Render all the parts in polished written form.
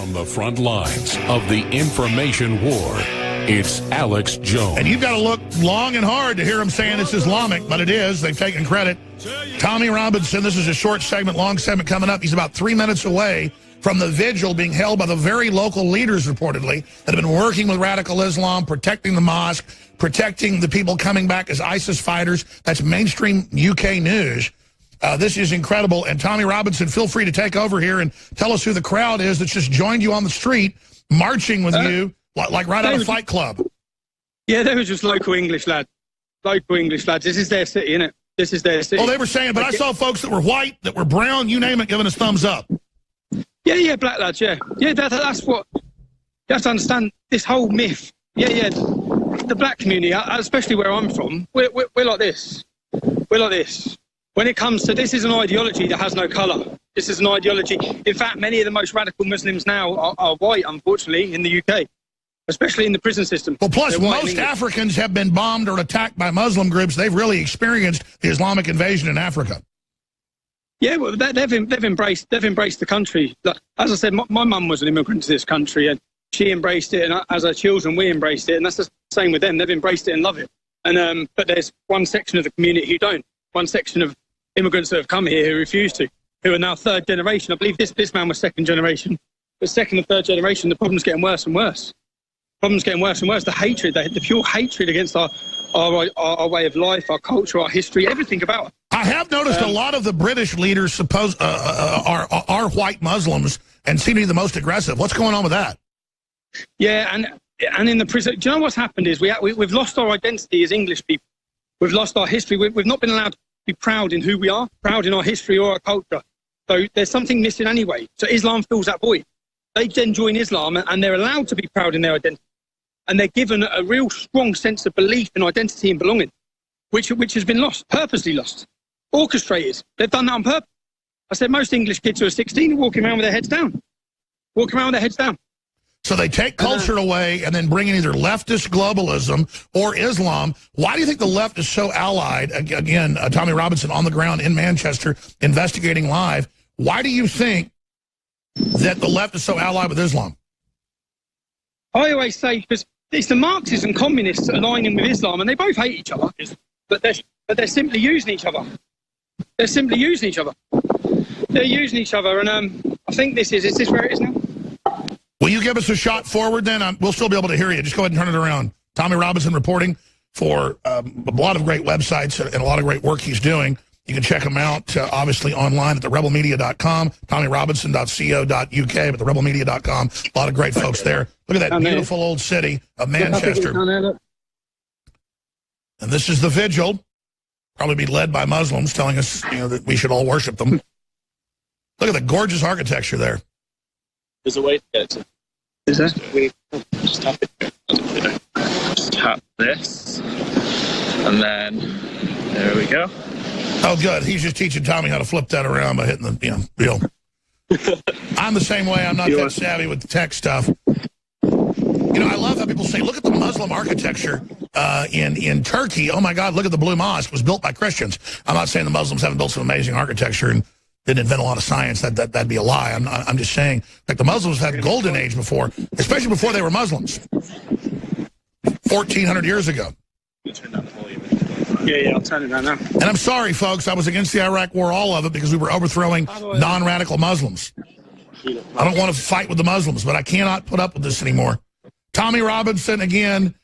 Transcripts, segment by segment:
From the front lines of the information war, it's Alex Jones. And you've got to look long and hard to hear him saying it's Islamic, but it is. They've taken credit. Tommy Robinson, this is a short segment, long segment coming up. He's about 3 minutes away from the vigil being held by the very local leaders, reportedly, that have been working with radical Islam, protecting the mosque, protecting the people coming back as ISIS fighters. That's mainstream UK news. This is incredible. And Tommy Robinson, feel free to take over here and tell us who the crowd is that's just joined you on the street, marching with you, like right out of Fight Club. Yeah, they were just local English lads. Local English lads. This is their city, innit? This is their city. Oh, they were saying, but I saw folks that were white, that were brown, you name it, giving us thumbs up. Yeah, black lads, yeah. Yeah, that's what... You have to understand this whole myth. Yeah. The black community, especially where I'm from, we're like this. We're like this. When it comes to... This is an ideology that has no colour. This is an ideology... In fact, many of the most radical Muslims now are white, unfortunately, in the UK. Especially in the prison system. Well, plus, most Africans have been bombed or attacked by Muslim groups. They've really experienced the Islamic invasion in Africa. Yeah, well, they've embraced the country. Like, as I said, my mum was an immigrant to this country, and she embraced it, and as her children, we embraced it, and that's the same with them. They've embraced it and love it. And but there's one section of the community who don't. One section of immigrants that have come here who refuse to, who are now third generation. I believe this man was second generation, but second and third generation, the problem's getting worse and worse. Problems getting worse and worse. The hatred, the pure hatred against our way of life, our culture, our history, everything about it. I have noticed a lot of the British leaders are white Muslims and seem to be the most aggressive. What's going on with that? Yeah, and in the prison, do you know what's happened is we've lost our identity as English people. We've lost our history. We've not been allowed to be proud in who we are, proud in our history or our culture. So there's something missing anyway. So Islam fills that void. They then join Islam and they're allowed to be proud in their identity. And they're given a real strong sense of belief and identity and belonging, which has been lost, purposely lost, orchestrated. They've done that on purpose. I said most English kids who are 16 are walking around with their heads down. Walking around with their heads down. So they take culture away and then bring in either leftist globalism or Islam. Why do you think the left is so allied? Again, Tommy Robinson on the ground in Manchester, investigating live. Why do you think that the left is so allied with Islam? I always say, because it's the Marxists and communists aligning with Islam, and they both hate each other, but they're simply using each other. They're simply using each other. They're using each other, and I think is this where it is now? Will you give us a shot forward then? We'll still be able to hear you. Just go ahead and turn it around. Tommy Robinson reporting for a lot of great websites and a lot of great work he's doing. You can check him out, obviously, online at therebelmedia.com, tommyrobinson.co.uk, but therebelmedia.com. A lot of great folks there. Look at that beautiful old city of Manchester. And this is the vigil, probably be led by Muslims, telling us that we should all worship them. Look at the gorgeous architecture there. There's a way to get to. Is there? We just tap it. Just tap this, and then there we go. Oh, good. He's just teaching Tommy how to flip that around by hitting the wheel. I'm the same way. I'm not that savvy with the tech stuff. I love how people say, look at the Muslim architecture in Turkey. Oh, my God, look at the Blue Mosque. It was built by Christians. I'm not saying the Muslims haven't built some amazing architecture and didn't invent a lot of science. That'd be a lie. I'm just saying, like, the Muslims had a golden age before, especially before they were Muslims, 1,400 years ago. Yeah, I'll turn it down now. And I'm sorry, folks, I was against the Iraq War, all of it, because we were overthrowing non-radical Muslims. I don't want to fight with the Muslims, but I cannot put up with this anymore. Tommy Robinson, again,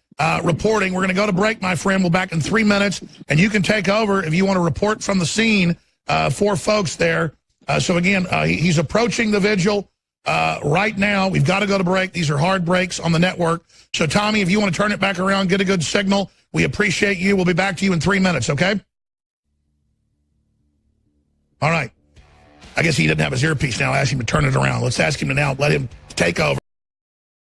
reporting. We're going to go to break, my friend. We'll be back in 3 minutes, and you can take over if you want to report from the scene for folks there. So, again, he's approaching the vigil right now. We've got to go to break. These are hard breaks on the network. So, Tommy, if you want to turn it back around, get a good signal. We appreciate you. We'll be back to you in 3 minutes, okay? All right. I guess he didn't have his earpiece now. I asked him to turn it around. Let's ask him to now let him take over.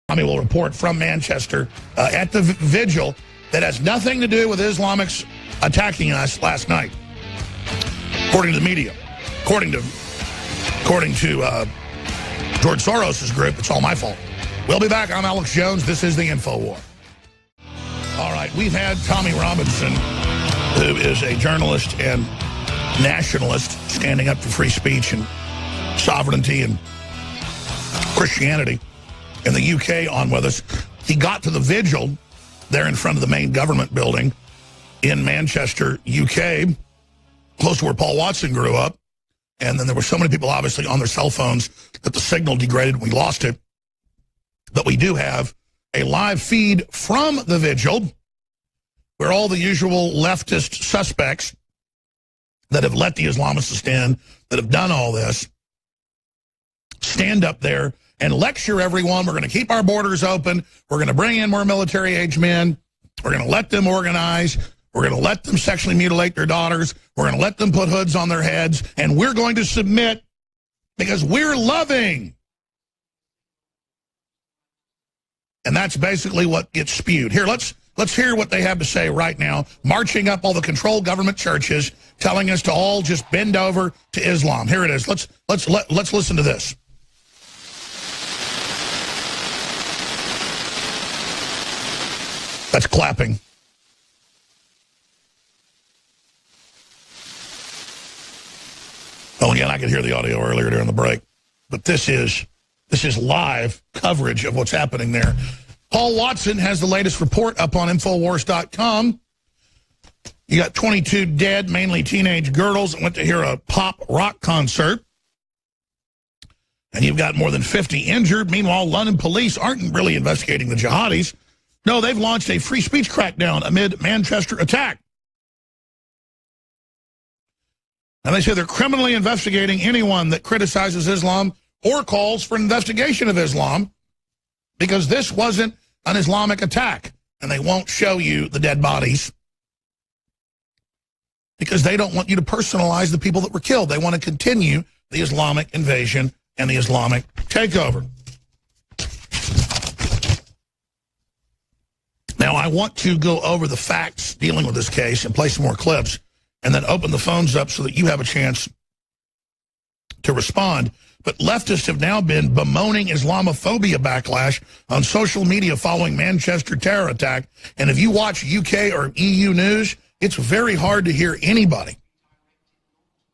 Tommy will report from Manchester at the vigil that has nothing to do with Islamics attacking us last night, according to the media. According to George Soros' group, it's all my fault. We'll be back. I'm Alex Jones. This is the InfoWar. All right, we've had Tommy Robinson, who is a journalist and nationalist standing up for free speech and sovereignty and Christianity. in the UK on with us. He got to the vigil there in front of the main government building in Manchester, UK, close to where Paul Watson grew up. And then there were so many people, obviously, on their cell phones that the signal degraded and we lost it. But we do have a live feed from the vigil where all the usual leftist suspects that have let the Islamists in, that have done all this, stand up there and lecture everyone. We're going to keep our borders open. We're going to bring in more military-age men. We're going to let them organize. We're going to let them sexually mutilate their daughters. We're going to let them put hoods on their heads. And we're going to submit because we're loving. And that's basically what gets spewed. Here, let's hear what they have to say right now, marching up all the controlled government churches, telling us to all just bend over to Islam. Here it is. Let's listen to this. That's clapping. Oh, again, I could hear the audio earlier during the break. But this is live coverage of what's happening there. Paul Watson has the latest report up on Infowars.com. You got 22 dead, mainly teenage girls that went to hear a pop rock concert. And you've got more than 50 injured. Meanwhile, London police aren't really investigating the jihadis. No, they've launched a free speech crackdown amid Manchester attack. And they say they're criminally investigating anyone that criticizes Islam or calls for an investigation of Islam because this wasn't an Islamic attack. And they won't show you the dead bodies because they don't want you to personalize the people that were killed. They want to continue the Islamic invasion and the Islamic takeover. Now, I want to go over the facts dealing with this case and play some more clips and then open the phones up so that you have a chance to respond. But leftists have now been bemoaning Islamophobia backlash on social media following Manchester terror attack. And if you watch UK or EU news, it's very hard to hear anybody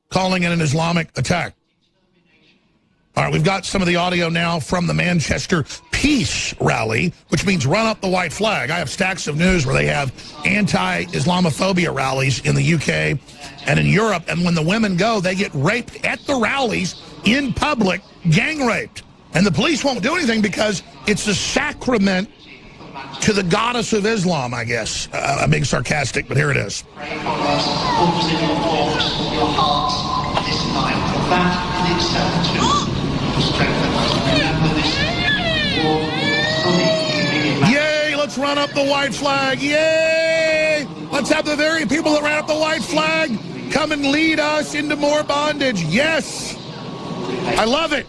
calling it an Islamic attack. All right, we've got some of the audio now from the Manchester Peace Rally, which means run up the white flag. I have stacks of news where they have anti-Islamophobia rallies in the UK and in Europe. And when the women go, they get raped at the rallies in public, gang raped. And the police won't do anything because it's a sacrament to the goddess of Islam, I guess. I'm being sarcastic, but here it is. Yay, let's run up the white flag. Yay! Let's have the very people that ran up the white flag come and lead us into more bondage. Yes! I love it.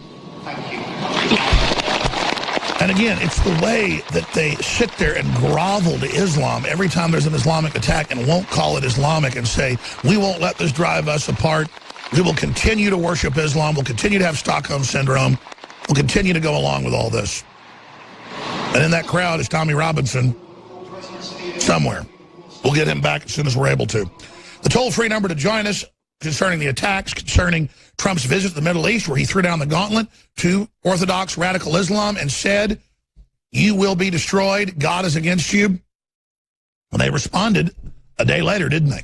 And again, it's the way that they sit there and grovel to Islam every time there's an Islamic attack and won't call it Islamic and say, we won't let this drive us apart. We will continue to worship Islam. We'll continue to have Stockholm Syndrome. We'll continue to go along with all this. And in that crowd is Tommy Robinson somewhere. We'll get him back as soon as we're able to. The toll-free number to join us concerning the attacks, concerning Trump's visit to the Middle East, where he threw down the gauntlet to Orthodox radical Islam and said, you will be destroyed. God is against you. And they responded a day later, didn't they?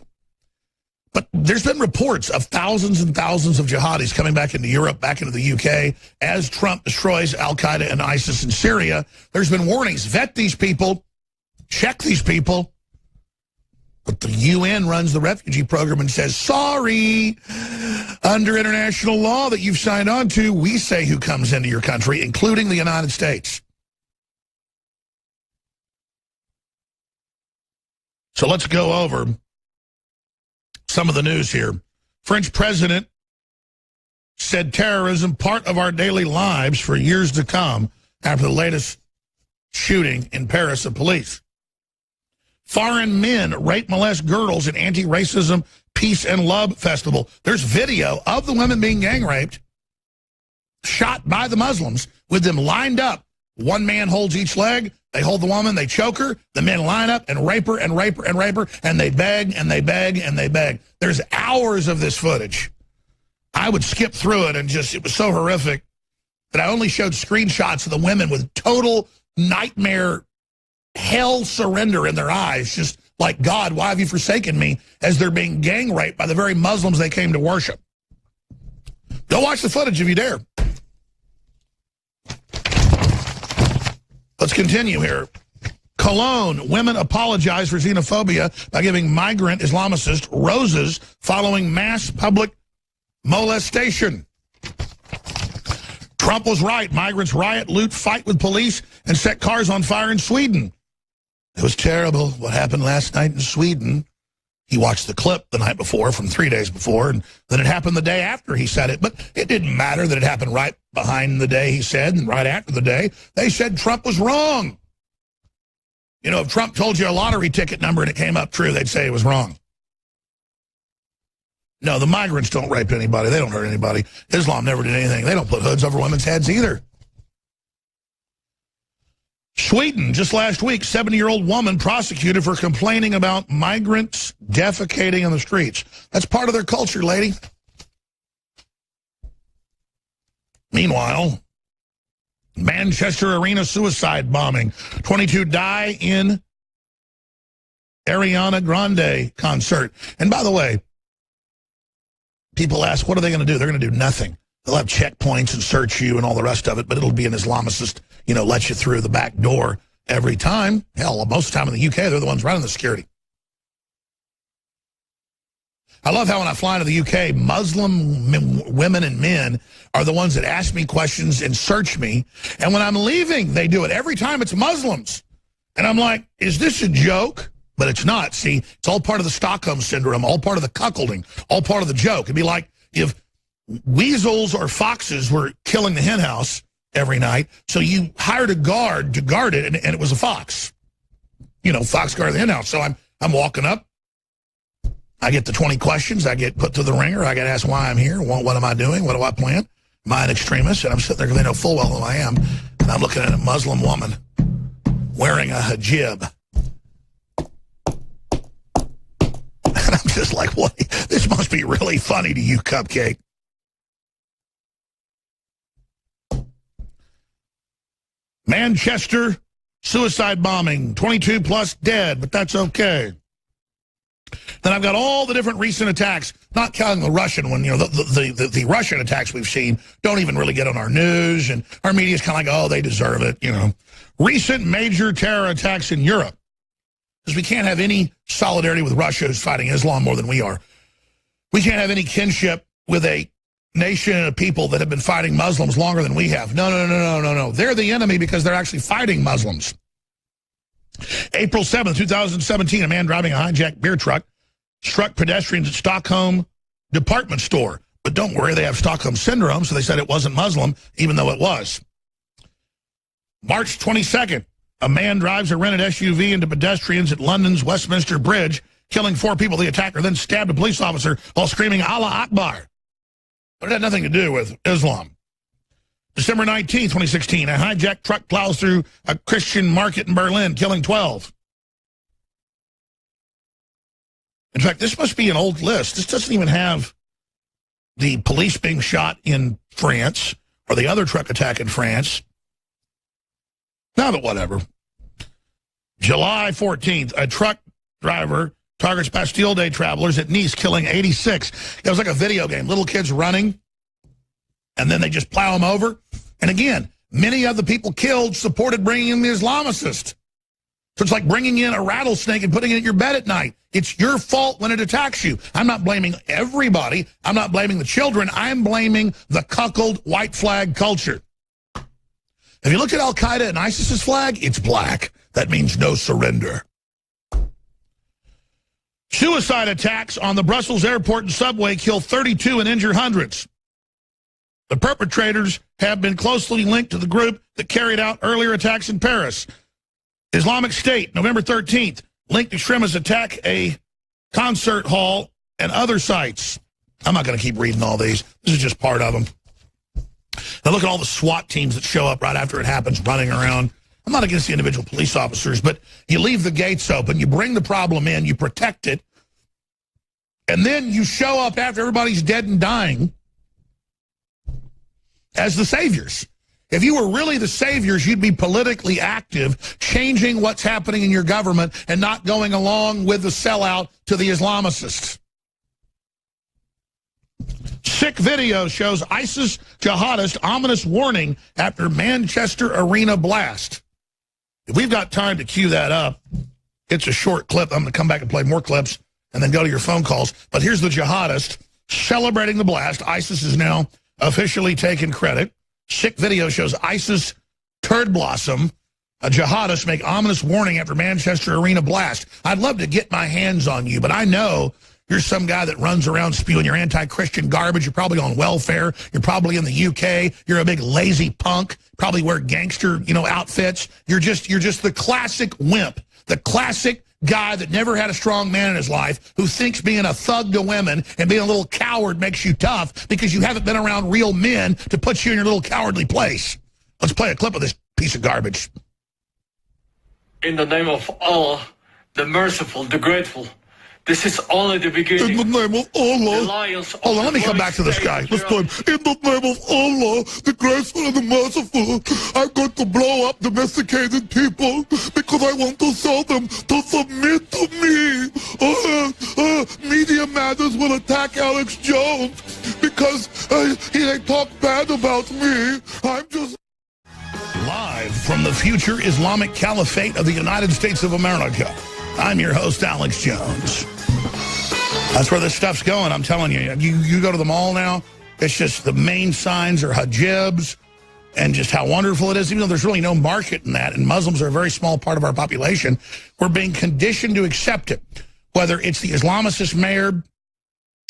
But there's been reports of thousands and thousands of jihadis coming back into Europe, back into the UK, as Trump destroys al-Qaeda and ISIS in Syria. There's been warnings. Vet these people. Check these people. But the UN runs the refugee program and says, sorry, under international law that you've signed on to, we say who comes into your country, including the United States. So let's go over some of the news here. French president said terrorism part of our daily lives for years to come after the latest shooting in Paris of police. Foreign men rape, molest girls at anti-racism peace and love festival. There's video of the women being gang raped, shot by the Muslims, with them lined up. One man holds each leg. They hold the woman, they choke her, the men line up and rape her and rape her and rape her, and they beg and they beg and they beg. There's hours of this footage. I would skip through it and just, it was so horrific. that I only showed screenshots of the women with total nightmare, hell surrender in their eyes, just like, God, why have you forsaken me, as they're being gang raped by the very Muslims they came to worship. Go watch the footage if you dare. Let's continue here. Cologne, women apologize for xenophobia by giving migrant Islamicists roses following mass public molestation. Trump was right. Migrants riot, loot, fight with police, and set cars on fire in Sweden. It was terrible what happened last night in Sweden. He watched the clip the night before from 3 days before, and then it happened the day after he said it. But it didn't matter that it happened right behind the day he said and right after the day. They said Trump was wrong. You know, if Trump told you a lottery ticket number and it came up true, they'd say it was wrong. No, the migrants don't rape anybody. They don't hurt anybody. Islam never did anything. They don't put hoods over women's heads either. Sweden, just last week, 70-year-old woman prosecuted for complaining about migrants defecating on the streets. That's part of their culture, lady. Meanwhile, Manchester Arena suicide bombing. 22 die in Ariana Grande concert. And by the way, people ask, what are they going to do? They're going to do nothing. They'll have checkpoints and search you and all the rest of it, but it'll be an Islamicist, you know, let you through the back door every time. Hell, most of the time in the UK, they're the ones running the security. I love how when I fly to the UK, Muslim women and men are the ones that ask me questions and search me. And when I'm leaving, they do it. Every time it's Muslims. And I'm like, is this a joke? But it's not. See, it's all part of the Stockholm Syndrome, all part of the cuckolding, all part of the joke. It'd be like if weasels or foxes were killing the hen house every night, so you hired a guard to guard it, and it was a fox. You know, fox guard the hen house. So I'm walking up. I get the 20 questions. I get put through the ringer. I get asked why I'm here. What am I doing? What do I plan? Am I an extremist? And I'm sitting there because they know full well who I am. And I'm looking at a Muslim woman wearing a hijab. And I'm just like, what? This must be really funny to you, Cupcake. Manchester suicide bombing, 22 plus dead, but that's okay. Then I've got all the different recent attacks, not counting the Russian one. You know, the Russian attacks we've seen don't even really get on our news, and our media's kind of like, oh, they deserve it, you know. Recent major terror attacks in Europe, because we can't have any solidarity with Russia, who's fighting Islam more than we are. We can't have any kinship with a nation and a people that have been fighting Muslims longer than we have. No. They're the enemy because they're actually fighting Muslims. April 7th, 2017, a man driving a hijacked beer truck struck pedestrians at Stockholm department store. But don't worry, they have Stockholm Syndrome, so they said it wasn't Muslim, even though it was. March 22nd, a man drives a rented SUV into pedestrians at London's Westminster Bridge, killing 4 people. The attacker then stabbed a police officer while screaming, Allah Akbar. But it had nothing to do with Islam. December 19th, 2016, a hijacked truck plows through a Christian market in Berlin, killing 12. In fact, this must be an old list. This doesn't even have the police being shot in France or the other truck attack in France. No, but whatever. July 14th, a truck driver targets Bastille Day travelers at Nice, killing 86. It was like a video game. Little kids running, and then they just plow them over. And again, many of the people killed supported bringing in the Islamicist. So it's like bringing in a rattlesnake and putting it in your bed at night. It's your fault when it attacks you. I'm not blaming everybody. I'm not blaming the children. I'm blaming the cuckold white flag culture. If you look at Al-Qaeda and ISIS's flag, it's black. That means no surrender. Suicide attacks on the Brussels airport and subway kill 32 and injure hundreds. The perpetrators have been closely linked to the group that carried out earlier attacks in Paris. Islamic State, November 13th, linked extremists attack a concert hall and other sites. I'm not going to keep reading all these. This is just part of them. Now look at all the SWAT teams that show up right after it happens running around. I'm not against the individual police officers, but you leave the gates open, you bring the problem in, you protect it, and then you show up after everybody's dead and dying as the saviors. If you were really the saviors, you'd be politically active, changing what's happening in your government and not going along with the sellout to the Islamicists. Sick video shows ISIS jihadist ominous warning after Manchester Arena blast. If we've got time to cue that up, it's a short clip. I'm going to come back and play more clips and then go to your phone calls. But here's the jihadist celebrating the blast. ISIS is now officially taking credit. Sick video shows ISIS turd blossom. A jihadist make ominous warning after Manchester Arena blast. I'd love to get my hands on you, but I know you're some guy that runs around spewing your anti-Christian garbage. You're probably on welfare. You're probably in the UK. You're a big lazy punk. Probably wear gangster, outfits. You're just the classic wimp, the classic guy that never had a strong man in his life, who thinks being a thug to women and being a little coward makes you tough because you haven't been around real men to put you in your little cowardly place. Let's play a clip of this piece of garbage. In the name of Allah, the merciful, the grateful. This is only the beginning. In the name of Allah. Hold on, let me come back to this guy. Let's play. In the name of Allah, the graceful and the merciful, I'm going to blow up domesticated people because I want to sell them to submit to me. Media Matters will attack Alex Jones because they talk bad about me. I'm just... Live from the future Islamic Caliphate of the United States of America, I'm your host, Alex Jones. That's where this stuff's going, I'm telling you. You go to the mall now, it's just the main signs are hijabs and just how wonderful it is, even though there's really no market in that, and Muslims are a very small part of our population. We're being conditioned to accept it, whether it's the Islamicist mayor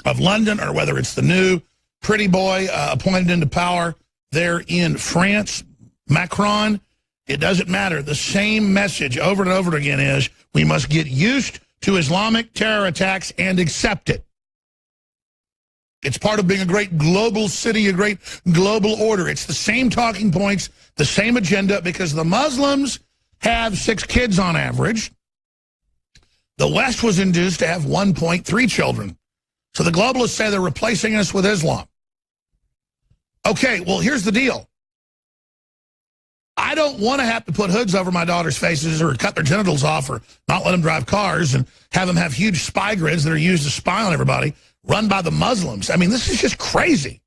of London or whether it's the new pretty boy appointed into power there in France, Macron. It doesn't matter. The same message over and over again is we must get used to Islamic terror attacks and accept it. It's part of being a great global city, a great global order. It's the same talking points, the same agenda, because the Muslims have 6 kids on average. The West was induced to have 1.3 children. So the globalists say they're replacing us with Islam. Okay, well, here's the deal. I don't want to have to put hoods over my daughter's faces or cut their genitals off or not let them drive cars and have them have huge spy grids that are used to spy on everybody, run by the Muslims. I mean, this is just crazy.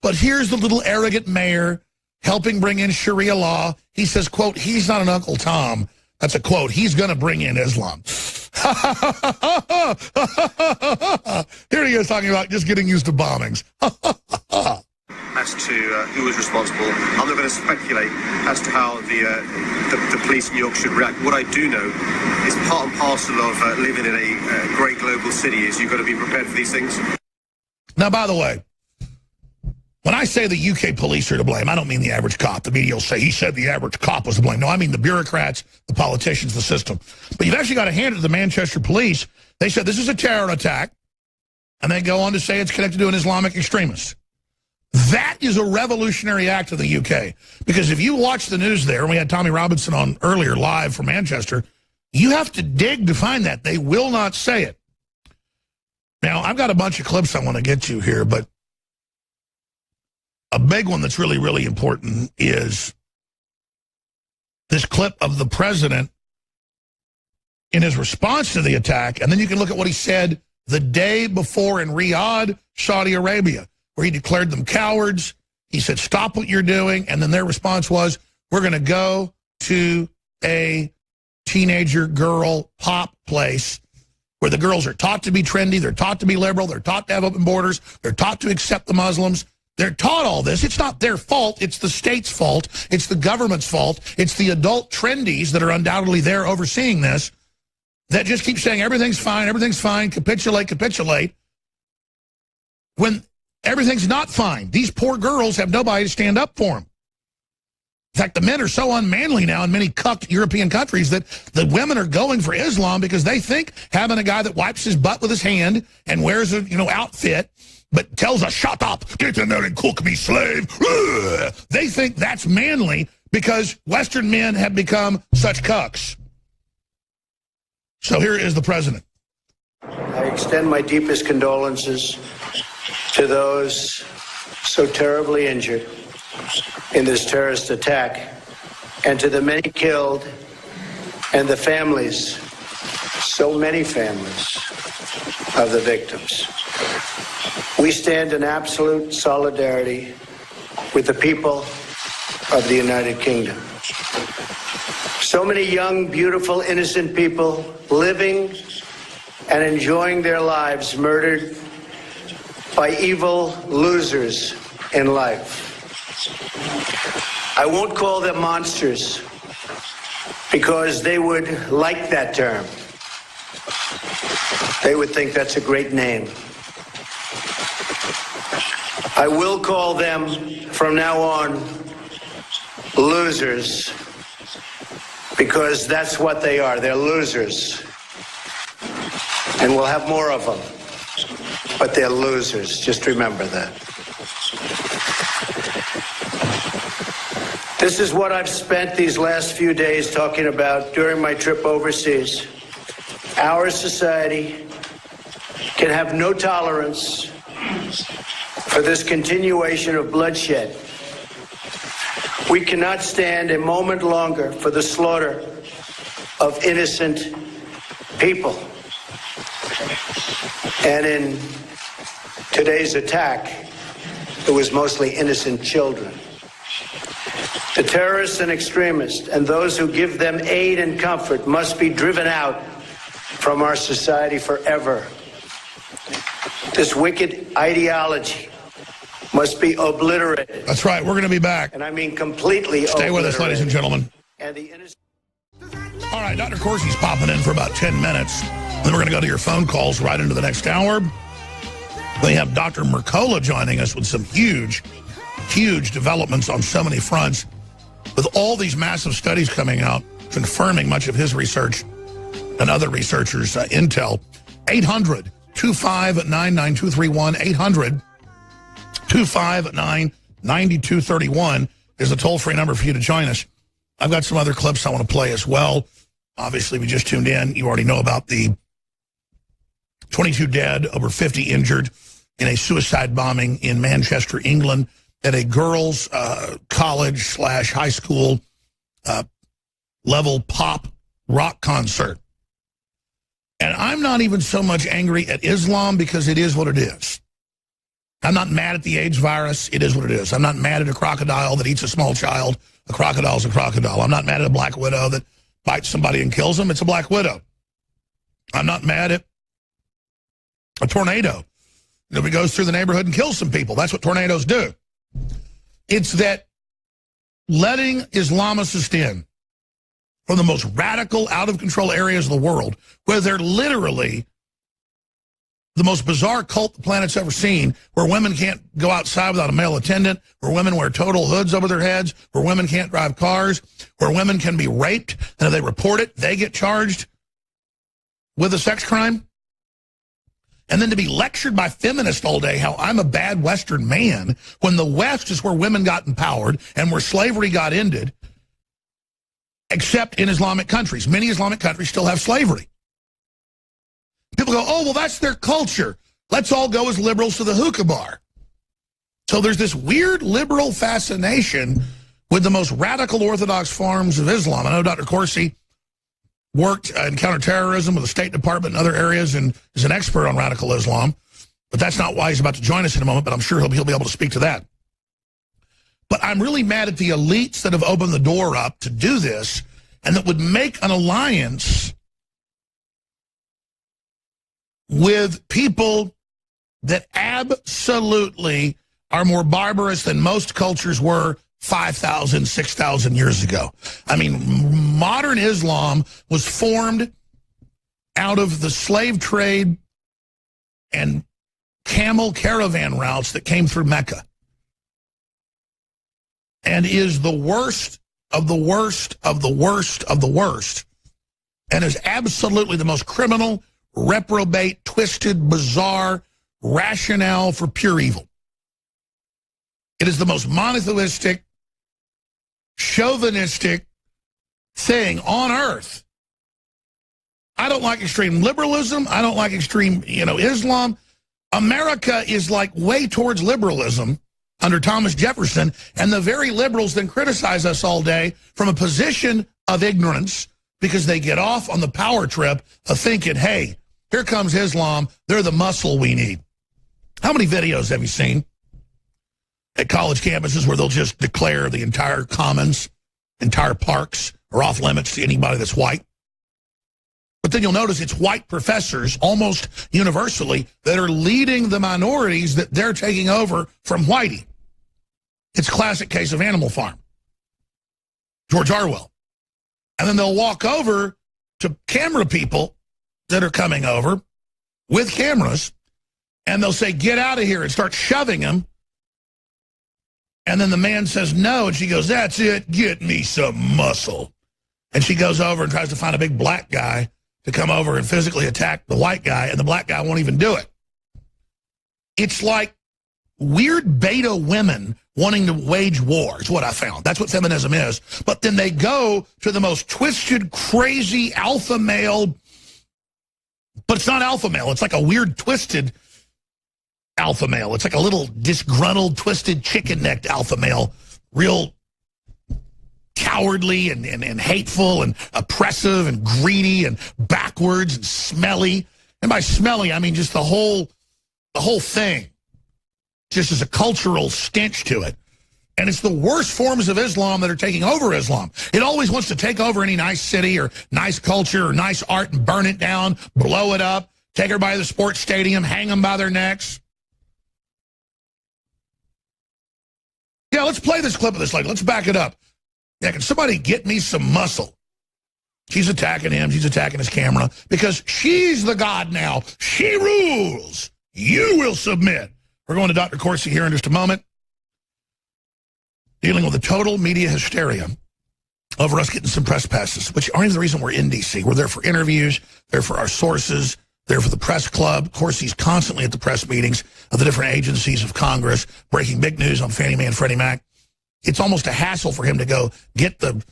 But here's the little arrogant mayor helping bring in Sharia law. He says, quote, he's not an Uncle Tom. That's a quote. He's going to bring in Islam. Here he is talking about just getting used to bombings. As to who was responsible, I'm not going to speculate as to how the police in New York should react. What I do know is part and parcel of living in a great global city is you've got to be prepared for these things. Now, by the way, when I say the UK police are to blame, I don't mean the average cop. The media will say he said the average cop was to blame. No, I mean the bureaucrats, the politicians, the system. But you've actually got to hand it to the Manchester police. They said this is a terror attack, and they go on to say it's connected to an Islamic extremist. That is a revolutionary act of the UK. Because if you watch the news there, and we had Tommy Robinson on earlier live from Manchester, you have to dig to find that. They will not say it. Now, I've got a bunch of clips I want to get to here, but a big one that's really, really important is this clip of the president in his response to the attack, and then you can look at what he said the day before in Riyadh, Saudi Arabia, where he declared them cowards. He said, stop what you're doing. And then their response was, we're going to go to a teenager girl pop place where the girls are taught to be trendy, they're taught to be liberal, they're taught to have open borders, they're taught to accept the Muslims. They're taught all this. It's not their fault. It's the state's fault. It's the government's fault. It's the adult trendies that are undoubtedly there overseeing this that just keep saying everything's fine, capitulate, capitulate, when everything's not fine. These poor girls have nobody to stand up for them. In fact, the men are so unmanly now in many cucked European countries that the women are going for Islam because they think having a guy that wipes his butt with his hand and wears a outfit but tells us, shut up, get in there and cook me, slave. Ugh. They think that's manly because Western men have become such cucks. So here is the president. I extend my deepest condolences to those so terribly injured. in this terrorist attack, and to the many killed and the families, so many families of the victims. We stand in absolute solidarity with the people of the United Kingdom. So many young, beautiful, innocent people living and enjoying their lives murdered by evil losers in life. I won't call them monsters because they would like that term. They would think that's a great name. I will call them from now on losers because that's what they are. They're losers. And we'll have more of them. But they're losers. Just remember that. This is what I've spent these last few days talking about during my trip overseas. Our society can have no tolerance for this continuation of bloodshed. We cannot stand a moment longer for the slaughter of innocent people. And in today's attack, it was mostly innocent children. The terrorists and extremists and those who give them aid and comfort must be driven out from our society forever. This wicked ideology must be obliterated. That's right. We're going to be back. And I mean completely Stay with us, ladies and gentlemen. And the innocent... All right, Dr. Corsi's popping in for about 10 minutes. Then we're going to go to your phone calls right into the next hour. They have Dr. Mercola joining us with some huge, huge developments on so many fronts. With all these massive studies coming out, confirming much of his research and other researchers' intel. 800-259-9231. 800-259-9231 is the toll-free number for you to join us. I've got some other clips I want to play as well. Obviously, we just tuned in. You already know about the 22 dead, over 50 injured in a suicide bombing in Manchester, England, at a girls' college/high school level pop rock concert. And I'm not even so much angry at Islam because it is what it is. I'm not mad at the AIDS virus. It is what it is. I'm not mad at a crocodile that eats a small child. A crocodile's a crocodile. I'm not mad at a black widow that bites somebody and kills them. It's a black widow. I'm not mad at a tornado that goes through the neighborhood and kills some people. That's what tornadoes do. It's that letting Islamists in from the most radical, out-of-control areas of the world, where they're literally the most bizarre cult the planet's ever seen, where women can't go outside without a male attendant, where women wear total hoods over their heads, where women can't drive cars, where women can be raped, and if they report it, they get charged with a sex crime. And then to be lectured by feminists all day how I'm a bad Western man, when the West is where women got empowered and where slavery got ended, except in Islamic countries. Many Islamic countries still have slavery. People go, oh, well, that's their culture. Let's all go as liberals to the hookah bar. So there's this weird liberal fascination with the most radical orthodox forms of Islam. I know Dr. Corsi worked in counterterrorism with the State Department and other areas and is an expert on radical Islam. But that's not why he's about to join us in a moment, but I'm sure he'll be able to speak to that. But I'm really mad at the elites that have opened the door up to do this and that would make an alliance with people that absolutely are more barbarous than most cultures were 5,000, 6,000 years ago. I mean, modern Islam was formed out of the slave trade and camel caravan routes that came through Mecca, and is the worst of the worst of the worst of the worst, and is absolutely the most criminal, reprobate, twisted, bizarre rationale for pure evil. It is the most monotheistic, chauvinistic thing on earth. I don't like extreme liberalism. I don't like extreme, Islam. America is like way towards liberalism. under Thomas Jefferson, and the very liberals then criticize us all day from a position of ignorance because they get off on the power trip of thinking, hey, here comes Islam, they're the muscle we need. How many videos have you seen at college campuses where they'll just declare the entire commons, entire parks are off limits to anybody that's white? But then you'll notice it's white professors, almost universally, that are leading the minorities that they're taking over from whitey. It's a classic case of Animal Farm, George Orwell. And then they'll walk over to camera people that are coming over with cameras, and they'll say, get out of here, and start shoving them. And then the man says no, and she goes, that's it, get me some muscle. And she goes over and tries to find a big black guy to come over and physically attack the white guy, and the black guy won't even do it. It's like weird beta women wanting to wage war is what I found. That's what feminism is. But then they go to the most twisted, crazy alpha male, but it's not alpha male. It's like a weird, twisted alpha male. It's like a little disgruntled, twisted, chicken-necked alpha male, real cowardly and hateful and oppressive and greedy and backwards and smelly. And by smelly, I mean just the whole thing. Just as a cultural stench to it. And it's the worst forms of Islam that are taking over Islam. It always wants to take over any nice city or nice culture or nice art and burn it down, blow it up, take everybody to the sports stadium, hang them by their necks. Yeah, let's play this clip of this lady. Let's back it up. Yeah, can somebody get me some muscle? She's attacking him. She's attacking his camera because she's the god now. She rules. You will submit. We're going to Dr. Corsi here in just a moment. Dealing with the total media hysteria over us getting some press passes, which aren't even the reason we're in D.C. We're there for interviews, there for our sources, there for the press club. Corsi's constantly at the press meetings of the different agencies of Congress, breaking big news on Fannie Mae and Freddie Mac. It's almost a hassle for him to go get the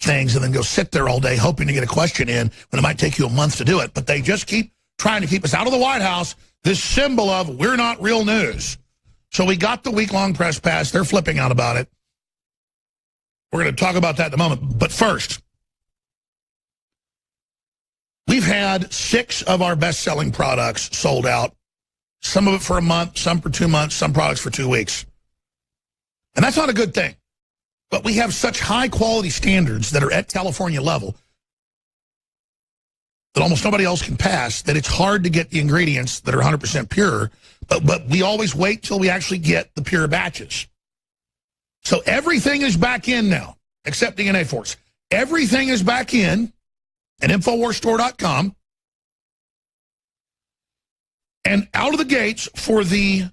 things and then go sit there all day hoping to get a question in when it might take you a month to do it. But they just keep trying to keep us out of the White House, this symbol of we're not real news. So we got the week-long press pass. They're flipping out about it. We're going to talk about that in a moment. But first, we've had 6 of our best-selling products sold out. Some of it for a month, some for 2 months, some products for 2 weeks. And that's not a good thing. But we have such high-quality standards that are at California level that almost nobody else can pass, that it's hard to get the ingredients that are 100% pure, but we always wait till we actually get the pure batches. So everything is back in now, except DNA Force. Everything is back in at InfoWarsStore.com. And out of the gates for the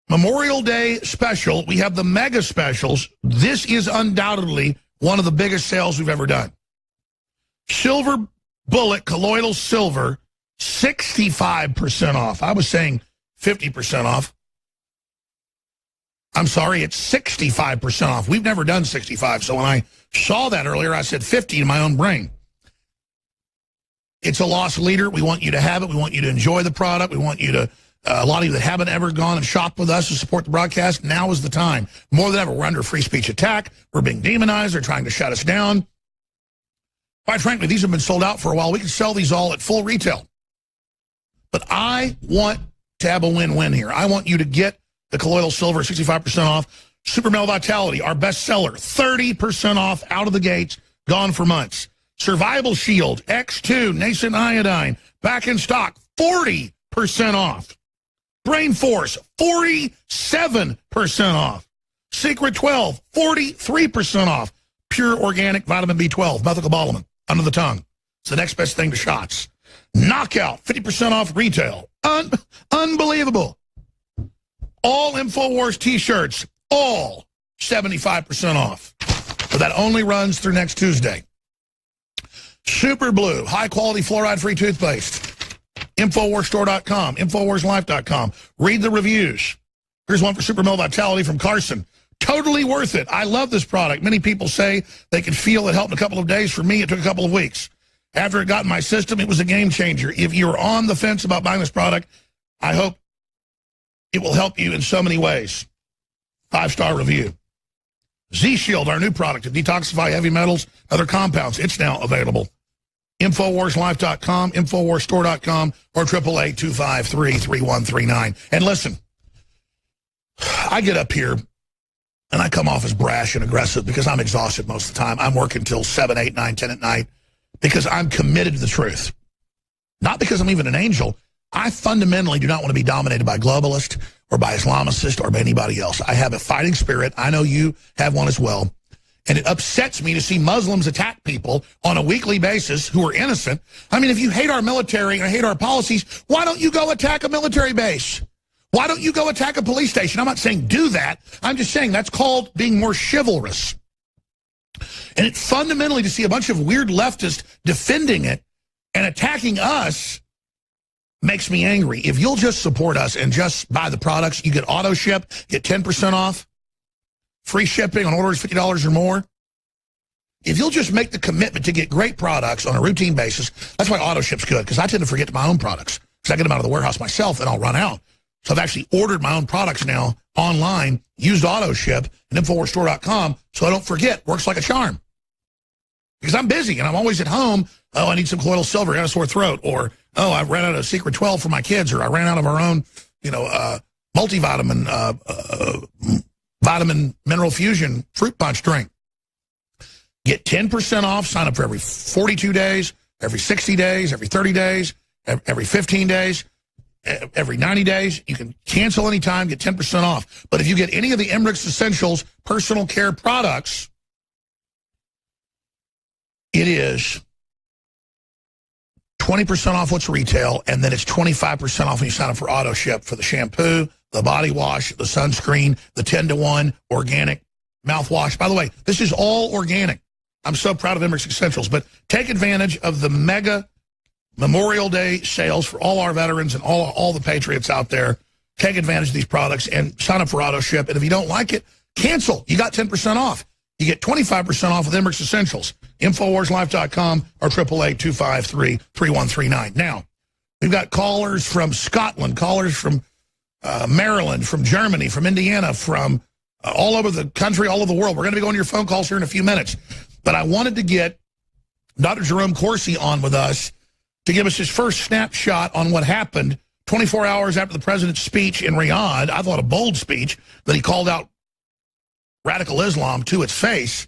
Memorial Day special, we have the mega specials. This is undoubtedly one of the biggest sales we've ever done. Silver Bullet Colloidal Silver, 65% off. I was saying 50% off. I'm sorry, it's 65% off. We've never done 65, so when I saw that earlier, I said 50 in my own brain. It's a loss leader. We want you to have it. We want you to enjoy the product. We want you to, a lot of you that haven't ever gone and shopped with us to support the broadcast, now is the time. More than ever, we're under free speech attack. We're being demonized. They're trying to shut us down. Quite frankly, these have been sold out for a while. We can sell these all at full retail. But I want to have a win-win here. I want you to get the Colloidal Silver, 65% off. Super Male Vitality, our best seller, 30% off out of the gates, gone for months. Survival Shield, X2, Nascent Iodine, back in stock, 40% off. Brain Force, 47% off. Secret 12, 43% off. Pure organic vitamin B12, methylcobalamin, under the tongue. It's the next best thing to shots. Knockout, 50% off retail. Unbelievable. All InfoWars t-shirts, all 75% off. But that only runs through next Tuesday. Super Blue, high-quality fluoride-free toothpaste. InfoWarsStore.com, InfoWarsLife.com. Read the reviews. Here's one for Super Male Vitality from Carson. Totally worth it. I love this product. Many people say they can feel it helped in a couple of days. For me, it took a couple of weeks. After it got in my system, it was a game changer. If you're on the fence about buying this product, I hope it will help you in so many ways. 5-star review. Z-Shield, our new product to detoxify heavy metals, other compounds. It's now available. InfoWarsLife.com, InfoWarsStore.com, or 888-253-3139. And listen, I get up here and I come off as brash and aggressive because I'm exhausted most of the time. I'm working till 7, 8, 9, 10 at night because I'm committed to the truth. Not because I'm even an angel. I fundamentally do not want to be dominated by globalists or by Islamicists or by anybody else. I have a fighting spirit. I know you have one as well. And it upsets me to see Muslims attack people on a weekly basis who are innocent. I mean, if you hate our military and hate our policies, why don't you go attack a military base? Why don't you go attack a police station? I'm not saying do that. I'm just saying that's called being more chivalrous. And it fundamentally to see a bunch of weird leftists defending it and attacking us makes me angry. If you'll just support us and just buy the products, you get auto ship, get 10% off, free shipping on orders $50 or more. If you'll just make the commitment to get great products on a routine basis, that's why auto ship's good, because I tend to forget my own products, because I get them out of the warehouse myself and I'll run out. So I've actually ordered my own products now online, used auto ship and InfoWarsStore.com, so I don't forget. Works like a charm. Because I'm busy and I'm always at home. Oh, I need some colloidal silver, I got a sore throat. Or, oh, I ran out of Secret 12 for my kids. Or I ran out of our own, multivitamin, vitamin mineral fusion fruit punch drink. Get 10% off. Sign up for every 42 days, every 60 days, every 30 days, every 15 days, every 90 days. You can cancel anytime, get 10% off. But if you get any of the Emmerich Essentials personal care products, it is 20% off what's retail, and then it's 25% off when you sign up for auto ship for the shampoo, the body wash, the sunscreen, the 10-to-1 organic mouthwash. By the way, this is all organic. I'm so proud of Emmerich Essentials, but take advantage of the mega Memorial Day sales for all our veterans and all the patriots out there. Take advantage of these products and sign up for auto ship. And if you don't like it, cancel. You got 10% off. You get 25% off with Emmerich Essentials. InfoWarsLife.com or 888-253-3139. Now, we've got callers from Scotland, callers from Maryland, from Germany, from Indiana, from all over the country, all over the world. We're going to be going to your phone calls here in a few minutes. But I wanted to get Dr. Jerome Corsi on with us to give us his first snapshot on what happened 24 hours after the president's speech in Riyadh. I thought a bold speech that he called out radical Islam to its face.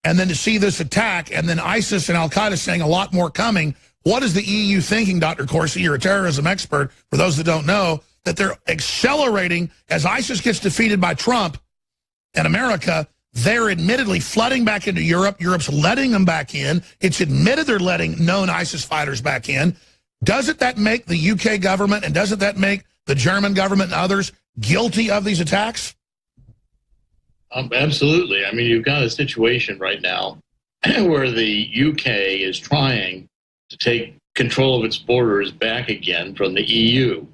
And then to see this attack, and then ISIS and Al-Qaeda saying a lot more coming. What is the EU thinking, Dr. Corsi? You're a terrorism expert. For those that don't know, that they're accelerating as ISIS gets defeated by Trump and America. They're admittedly flooding back into Europe. Europe's letting them back in. It's admitted they're letting known ISIS fighters back in. Doesn't that make the UK government and doesn't that make the German government and others guilty of these attacks? Absolutely. I mean, you've got a situation right now where the UK is trying to take control of its borders back again from the EU.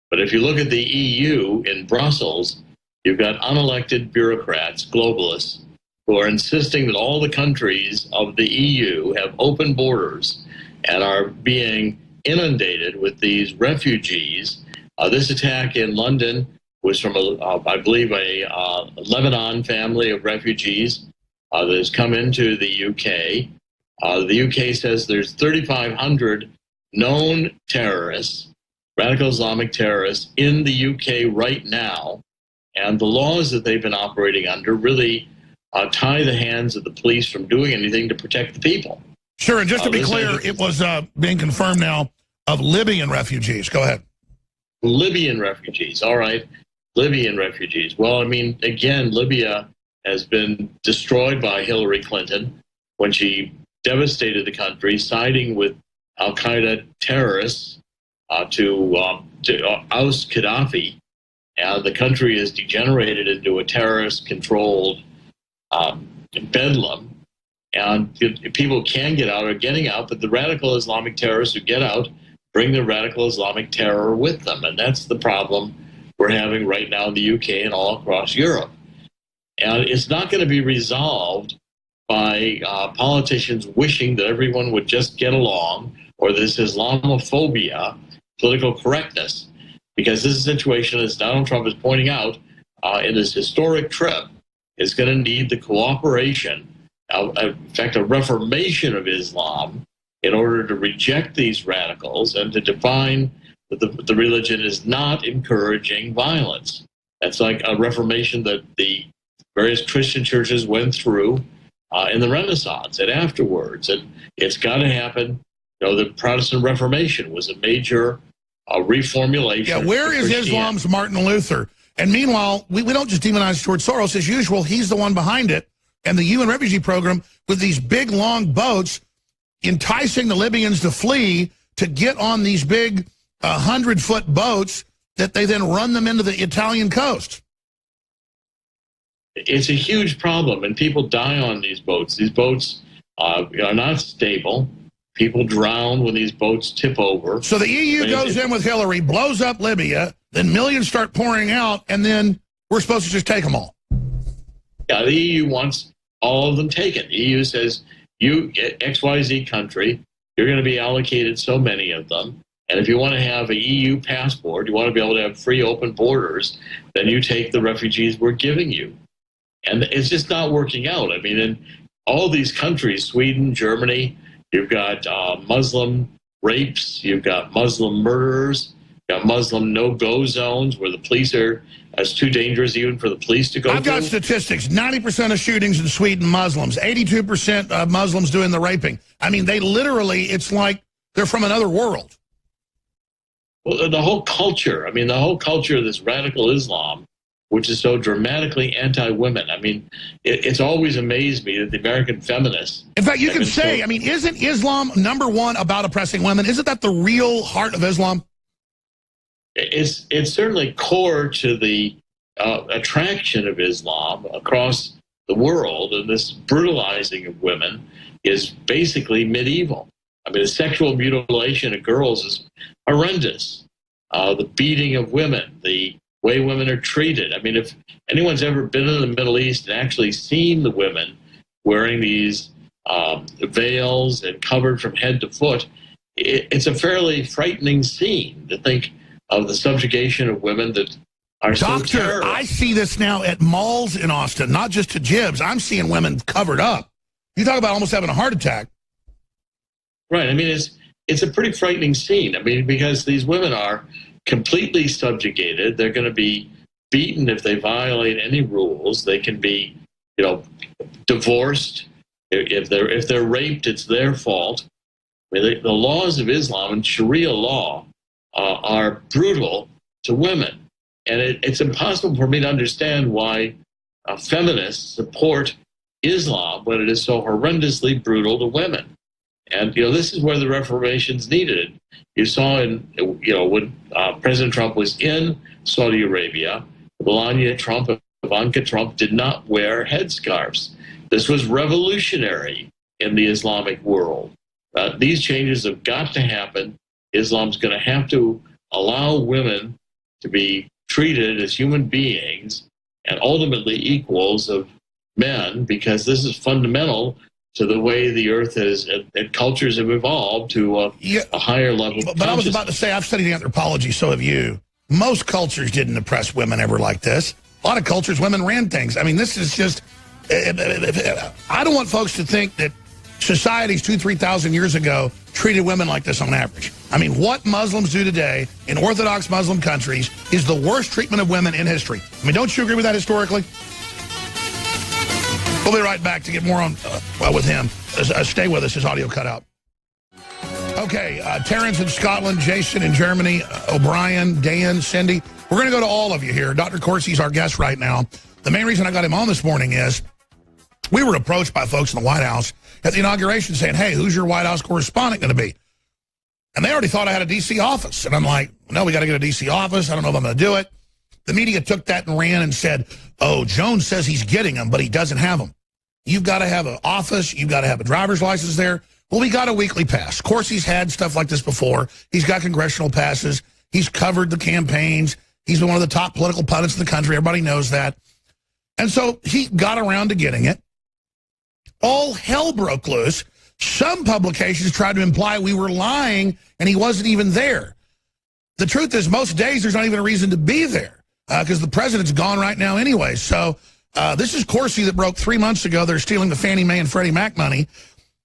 But if you look at the EU in Brussels, you've got unelected bureaucrats, globalists, who are insisting that all the countries of the EU have open borders and are being inundated with these refugees. This attack in London was from, I believe, a Lebanon family of refugees that has come into the UK. The UK says there's 3,500 known terrorists, radical Islamic terrorists, in the UK right now. And the laws that they've been operating under really tie the hands of the police from doing anything to protect the people. Sure, and just to be clear, it was being confirmed now of Libyan refugees. Go ahead. Libyan refugees, all right. Libyan refugees. Well, I mean, again, Libya has been destroyed by Hillary Clinton when she devastated the country, siding with Al-Qaeda terrorists to oust Gaddafi. And the country has degenerated into a terrorist-controlled bedlam. And people can get out or getting out, but the radical Islamic terrorists who get out bring the radical Islamic terror with them. And that's the problem we're having right now in the UK and all across Europe. And it's not going to be resolved by politicians wishing that everyone would just get along, or this Islamophobia, political correctness, because this is a situation, as Donald Trump is pointing out, in this historic trip is going to need the cooperation, in fact, a reformation of Islam in order to reject these radicals and to define that the religion is not encouraging violence. That's like a reformation that the various Christian churches went through in the Renaissance and afterwards. And it's got to happen. The Protestant Reformation was a major reformulation. Yeah, where is Islam's Martin Luther? And meanwhile, we don't just demonize George Soros. As usual, he's the one behind it. And the UN refugee program with these big, long boats enticing the Libyans to flee to get on these big 100-foot boats that they then run them into the Italian coast. It's a huge problem, and people die on these boats. These boats are not stable. People drown when these boats tip over. So the EU goes in with Hillary, blows up Libya, then millions start pouring out, and then we're supposed to just take them all. Yeah, the EU wants all of them taken. The EU says, you, XYZ country, you're going to be allocated so many of them. And if you want to have an EU passport, you want to be able to have free, open borders, then you take the refugees we're giving you. And it's just not working out. I mean, in all these countries, Sweden, Germany, you've got Muslim rapes, you've got Muslim murderers, you've got Muslim no-go zones where the police are, it's too dangerous even for the police to go I've got statistics. 90% of shootings in Sweden, Muslims. 82% of Muslims doing the raping. I mean, they literally, it's like they're from another world. Well, the whole culture, I mean, the whole culture of this radical Islam, which is so dramatically anti-women. I mean, it's always amazed me that the American feminists... In fact, you can say, I mean, isn't Islam #1 about oppressing women? Isn't that the real heart of Islam? It's certainly core to the attraction of Islam across the world, and this brutalizing of women is basically medieval. I mean, the sexual mutilation of girls is horrendous. The beating of women, the way women are treated. I mean, if anyone's ever been in the Middle East and actually seen the women wearing these veils and covered from head to foot, it's a fairly frightening scene to think of the subjugation of women that are so terrible. I see this now at malls in Austin, not just to jibs. I'm seeing women covered up. You talk about almost having a heart attack. Right. I mean, it's a pretty frightening scene. I mean, because these women are completely subjugated. They're going to be beaten if they violate any rules. They can be, divorced. If they're raped, it's their fault. I mean, the laws of Islam and Sharia law are brutal to women. And it's impossible for me to understand why feminists support Islam when it is so horrendously brutal to women. And, this is where the reformation's needed. You saw when President Trump was in Saudi Arabia, Melania Trump and Ivanka Trump did not wear headscarves. This was revolutionary in the Islamic world. These changes have got to happen. Islam's going to have to allow women to be treated as human beings and ultimately equals of men, because this is fundamental to the way the earth has and cultures have evolved to a higher level. But I was about to say, I've studied anthropology, so have you. Most cultures didn't oppress women ever like this. A lot of cultures, women ran things. I mean, this is just, I don't want folks to think that societies 2,000-3,000 years ago treated women like this on average. I mean, what Muslims do today in Orthodox Muslim countries is the worst treatment of women in history. I mean, don't you agree with that historically? We'll be right back to get more on, with him. Stay with us. His audio cut out. Okay, Terrence in Scotland, Jason in Germany, O'Brien, Dan, Cindy. We're going to go to all of you here. Dr. Corsi's our guest right now. The main reason I got him on this morning is we were approached by folks in the White House at the inauguration saying, hey, who's your White House correspondent going to be? And they already thought I had a D.C. office. And I'm like, no, we got to get a D.C. office. I don't know if I'm going to do it. The media took that and ran and said, oh, Jones says he's getting them, but he doesn't have them. You've got to have an office. You've got to have a driver's license there. Well, we got a weekly pass. Of course, he's had stuff like this before. He's got congressional passes. He's covered the campaigns. He's been one of the top political pundits in the country. Everybody knows that. And so he got around to getting it. All hell broke loose. Some publications tried to imply we were lying and he wasn't even there. The truth is, most days there's not even a reason to be there. because the president's gone right now anyway. So this is Corsi that broke 3 months ago. They're stealing the Fannie Mae and Freddie Mac money.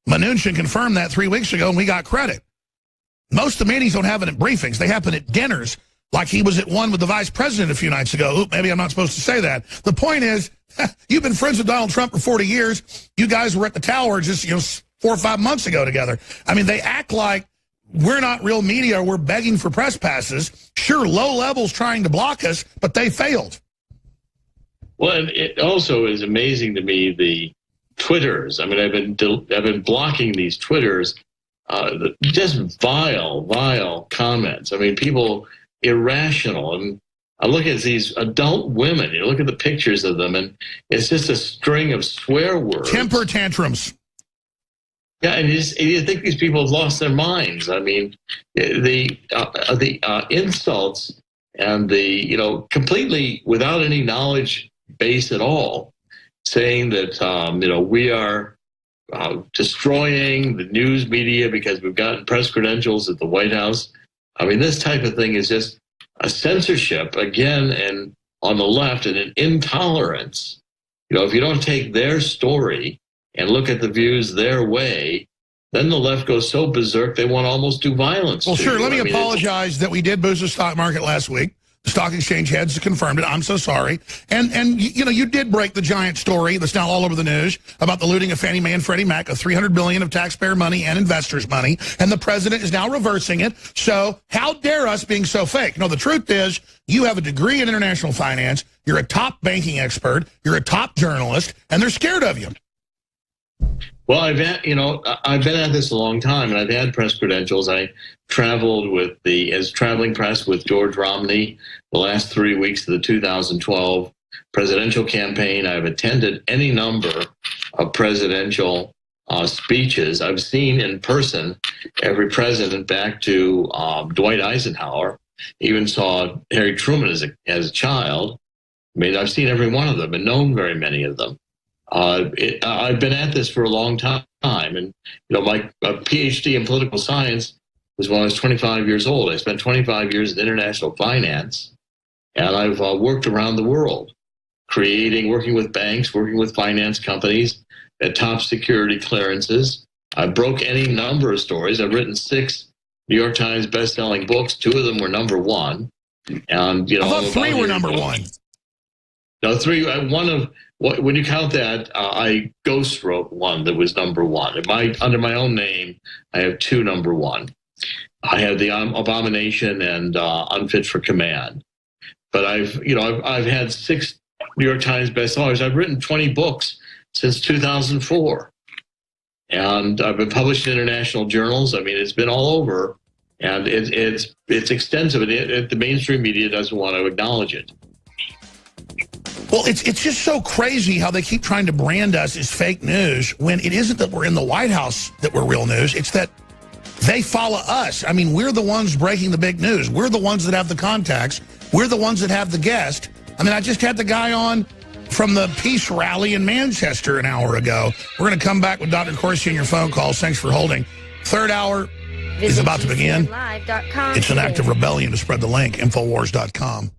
Mnuchin confirmed that 3 weeks ago, and we got credit. Most of the meetings don't happen at briefings. They happen at dinners, like he was at one with the vice president a few nights ago. Oop, maybe I'm not supposed to say that. The point is, you've been friends with Donald Trump for 40 years. You guys were at the tower just 4 or 5 months ago together. I mean, they act like we're not real media. We're begging for press passes. Sure, low levels trying to block us, but they failed. Well, it also is amazing to me, the Twitters. I mean, I've been blocking these Twitters, just vile comments. I mean, people irrational. And I look at these adult women. You look at the pictures of them, and it's just a string of swear words. Temper tantrums. Yeah, and you think these people have lost their minds. I mean, the insults and the completely without any knowledge base at all, saying that we are destroying the news media because we've gotten press credentials at the White House. I mean, this type of thing is just a censorship again, and on the left, and an intolerance. If you don't take their story and look at the views their way, then the left goes so berserk they want to almost do violence. Well, sure. Let me apologize that we did boost the stock market last week. The stock exchange heads confirmed it. I'm so sorry. And you did break the giant story that's now all over the news about the looting of Fannie Mae and Freddie Mac of $300 billion of taxpayer money and investors' money. And the president is now reversing it. So how dare us being so fake? No, the truth is you have a degree in international finance. You're a top banking expert. You're a top journalist. And they're scared of you. Well, I've been at this a long time, and I've had press credentials. I traveled as traveling press with George Romney the last 3 weeks of the 2012 presidential campaign. I've attended any number of presidential speeches. I've seen in person every president back to Dwight Eisenhower. Even saw Harry Truman as a child. I mean, I've seen every one of them and known very many of them. I've been at this for a long time, and my PhD in political science was when I was 25 years old. I spent 25 years in international finance, and I've worked around the world, working with banks, working with finance companies at top security clearances. I broke any number of stories. I've written 6 New York Times best-selling books. 2 of them were #1, and I thought 3 were #1. No, 3. When you count that, I ghost wrote 1 that was #1. Under my own name, I have 2 #1. I have The Abomination and Unfit for Command. But I've had 6 New York Times bestsellers. I've written 20 books since 2004, and I've been published in international journals. I mean, it's been all over, and it's extensive. And the mainstream media doesn't want to acknowledge it. Well, it's just so crazy how they keep trying to brand us as fake news when it isn't that we're in the White House that we're real news. It's that they follow us. I mean, we're the ones breaking the big news. We're the ones that have the contacts. We're the ones that have the guest. I mean, I just had the guy on from the peace rally in Manchester an hour ago. We're going to come back with Dr. Corsi and your phone calls. Thanks for holding. Third hour is about to begin. It's an act of rebellion to spread the link, Infowars.com.